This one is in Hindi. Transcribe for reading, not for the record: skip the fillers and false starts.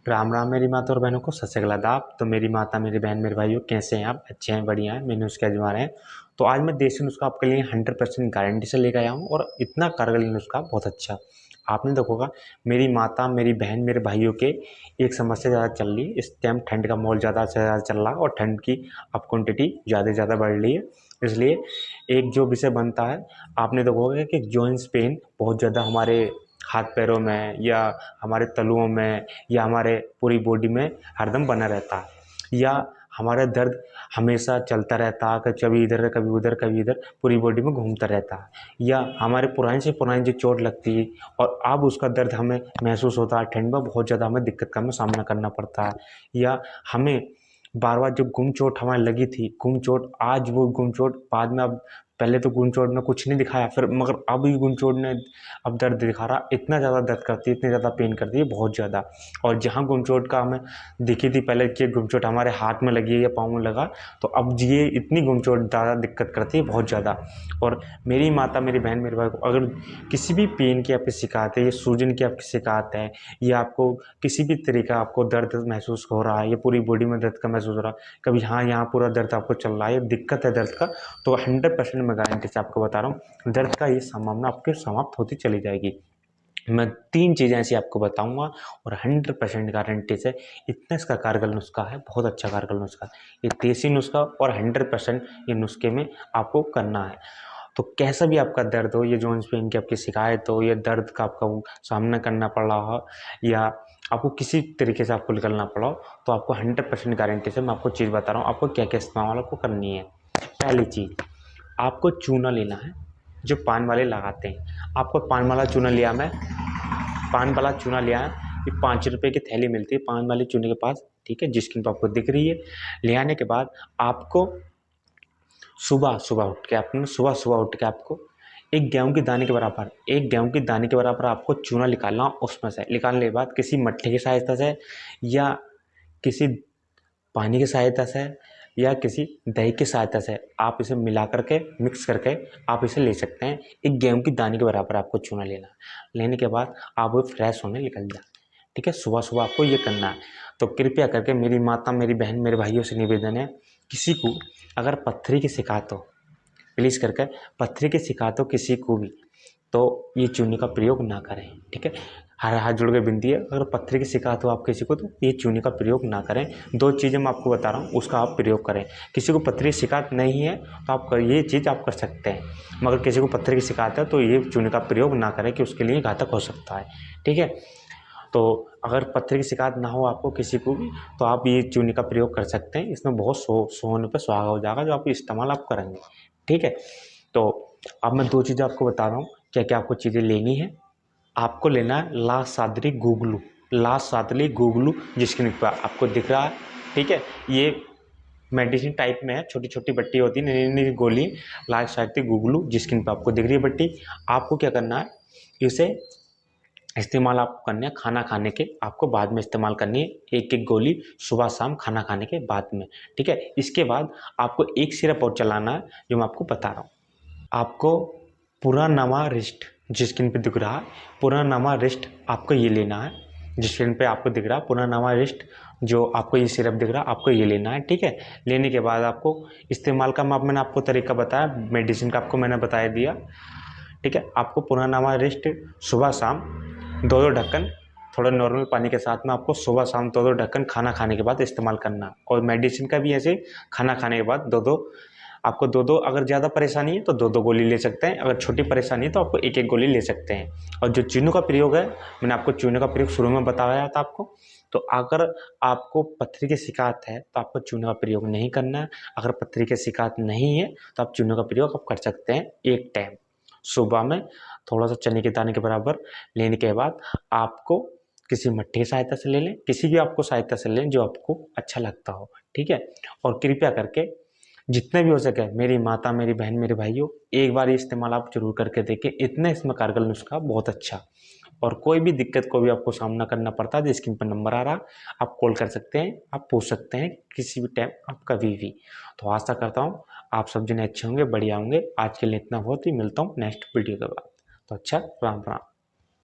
राम राम मेरी माता और बहनों को, सत श्री अकाल आदाब। तो मेरी माता, मेरी बहन, मेरे भाइयों, कैसे हैं आप? अच्छे हैं, बढ़िया हैं, मेरे नुस्खे आजमा रहे हैं। तो आज मैं देसी नुस्खा आपके लिए 100% गारंटी से लेकर आया हूँ, और इतना कारगर नुस्खा, बहुत अच्छा। आपने देखा होगा, मेरी माता, मेरी बहन, मेरे भाइयों के एक समस्या ज़्यादा चल रही है। इस टाइम ठंड का माहौल ज़्यादा से ज़्यादा चल रहा है, और ठंड की अब क्वान्टिटी ज़्यादा से ज़्यादा बढ़ रही है। इसलिए एक जो विषय बनता है, आपने देखा होगा कि जॉइंट्स पेन बहुत ज़्यादा हमारे हाथ पैरों में, या हमारे तलुओं में, या हमारे पूरी बॉडी में हरदम बना रहता है, या हमारा दर्द हमेशा चलता रहता है, कभी इधर कभी उधर कभी इधर, पूरी बॉडी में घूमता रहता है। या हमारे पुरानी से पुरानी जो चोट लगती है और अब उसका दर्द हमें महसूस होता है, ठंड में बहुत ज़्यादा हमें दिक्कत का हमें सामना करना पड़ता है। या हमें बार बार जो गुम चोट हमारी लगी थी, गुम चोट, आज वो गुम चोट बाद में, अब पहले तो गुम चोट ने कुछ नहीं दिखाया, फिर मगर अब ये गुम चोट ने अब दर्द दिखा रहा, इतना ज़्यादा दर्द करती है, इतनी ज़्यादा पेन करती है, बहुत ज़्यादा। और जहाँ गुम चोट का हमें दिखी थी पहले कि गुम चोट हमारे हाथ में लगी है या पाँव में लगा, तो अब ये इतनी गुम चोट ज़्यादा दिक्कत करती है, बहुत ज़्यादा। और मेरी माता, मेरी बहन, मेरे भाई को अगर किसी भी पेन की आपकी शिकायत है, या सूजन की आपकी शिकायत है, या आपको किसी भी तरीका आपको दर्द महसूस हो रहा है, या पूरी बॉडी में दर्द का महसूस हो रहा है, कभी हाँ यहाँ पूरा दर्द आपको चल रहा है, या दिक्कत है दर्द का, तो 100% मैं गारंटी से आपको बता रहा हूँ, दर्द का ये संभावना आपके समाप्त होती चली जाएगी। मैं 3 चीज़ें ऐसी आपको बताऊंगा, और 100% गारंटी से इतना इसका कारगर नुस्खा है, बहुत अच्छा कारगर नुस्खा। ये देसी नुस्खा, और 100% ये नुस्खे में आपको करना है। तो कैसा भी आपका दर्द हो, ये जॉइंट्स पेन की आपकी शिकायत हो, या दर्द का आपका सामना करना पड़ रहा हो, या आपको किसी तरीके से आपको निकलना पड़ा हो, तो आपको 100% गारंटी से मैं आपको चीज़ बता रहा हूँ, आपको क्या क्या इस्तेमाल आपको करनी है। पहली चीज़, आपको चूना लेना है, जो पान वाले लगाते हैं। आपको पान वाला चूना लिया, मैं पान वाला चूना लिया है, ये 5 रुपये की थैली मिलती है पान वाले चूने के पास, ठीक है, जिसकी तो आपको दिख रही है। ले आने के बाद आपको सुबह सुबह उठ के, आपने सुबह सुबह उठ के आपको एक गेहूं के दाने के बराबर, एक गेहूं के दाने के बराबर आपको चूना निकालना। उसमें से निकालने के बाद किसी मट्ठे की सहायता से, या किसी पानी की सहायता से, या किसी दही की सहायता से आप इसे मिला करके, मिक्स करके आप इसे ले सकते हैं। एक गेहूं की दाने के बराबर आपको चूना लेना। लेने के बाद आप वो फ्रेश होने निकल जाए, ठीक है। सुबह सुबह आपको ये करना है। तो कृपया करके मेरी माता, मेरी बहन, मेरे भाइयों से निवेदन है, किसी को अगर पत्थरी की शिकायत हो, प्लीज़ करके पत्थरी की शिकायत हो किसी को भी, तो ये चूने का प्रयोग ना करें, ठीक है। हर हाथ जोड़ के विनती है, अगर पत्थर की शिकायत हो आप किसी को, तो ये चूने का प्रयोग ना करें। 2 चीज़ें मैं आपको बता रहा हूँ, उसका आप प्रयोग करें। किसी को पत्थर की शिकायत नहीं है तो आप ये चीज़ आप कर सकते हैं, मगर किसी को पत्थर की शिकायत है तो ये चूने का प्रयोग ना करें, कि उसके लिए घातक हो सकता है, ठीक है। तो अगर पत्थर की शिकायत ना हो आपको किसी को भी, तो आप ये चूने का प्रयोग कर सकते हैं। इसमें बहुत सोने पर सुहागा हो जाएगा, जो आप इस्तेमाल आप करेंगे, ठीक है। तो अब मैं 2 चीज़ें आपको बता रहा हूँ, क्या क्या आपको चीज़ें लेनी है। आपको लेना है ला सादरी गुगलू, ला सादरी गुगलू, जिसके नीचे आपको दिख रहा है, ठीक है। ये मेडिसिन टाइप में है, छोटी छोटी बट्टी होती है, नई नई गोली, ला सादरी गुगलू, जिसके नीचे आपको दिख रही है बट्टी। आपको क्या करना है, इसे इस्तेमाल आपको करना है खाना खाने के, आपको बाद में इस्तेमाल करनी है, एक एक गोली सुबह शाम खाना खाने के बाद में, ठीक है। इसके बाद आपको एक सिरप और चलाना है, जो मैं आपको बता रहा हूँ। आपको पुरानामा रिस्ट, जिस स्क्रीन पे दिख रहा है पुरानामा रिस्ट, आपको ये लेना है। जिस स्क्रीन पे आपको दिख रहा है पुरानामा रिस्ट, जो आपको ये सिरप दिख रहा है, आपको ये लेना है, ठीक है। लेने के बाद आपको इस्तेमाल का मैंने आपको तरीका बताया, मेडिसिन का आपको मैंने बताया दिया, ठीक है। आपको पुरानामा रिस्ट सुबह शाम 2-2 ढक्कन, थोड़ा नॉर्मल पानी के साथ में, आपको सुबह शाम 2-2 ढक्कन खाना खाने के बाद इस्तेमाल करना। और मेडिसिन का भी ऐसे खाना खाने के बाद 2-2, आपको 2-2, अगर ज़्यादा परेशानी है तो 2-2 गोली ले सकते हैं, अगर छोटी परेशानी है तो आपको एक एक गोली ले सकते हैं। और जो चूनों का प्रयोग है, मैंने आपको चूने का प्रयोग शुरू में बताया था आपको। तो अगर आपको पत्थरी की शिकायत है तो आपको चूने का प्रयोग नहीं करना है। अगर पत्थरी की शिकायत नहीं है तो आप चूने का प्रयोग आप कर सकते हैं एक टाइम, सुबह में थोड़ा सा चने के दाने के बराबर लेने के बाद आपको किसी मट्टी की सहायता से ले लें, किसी भी आपको सहायता से लें जो आपको अच्छा लगता हो, ठीक है। और कृपया करके जितने भी हो सके, मेरी माता, मेरी बहन, मेरे भाइयों, एक बार ये इस्तेमाल आप जरूर करके देखें, इतना इसमें कारगर नुस्खा, बहुत अच्छा। और कोई भी दिक्कत को भी आपको सामना करना पड़ता है, जो स्क्रीन पर नंबर आ रहा, आप कॉल कर सकते हैं, आप पूछ सकते हैं किसी भी टाइम, आप कभी भी। तो आशा करता हूँ आप सब जने अच्छे होंगे, बढ़िया होंगे। आज के लिए इतना बहुत ही, मिलता हूँ नेक्स्ट वीडियो के बाद। तो अच्छा, राम राम।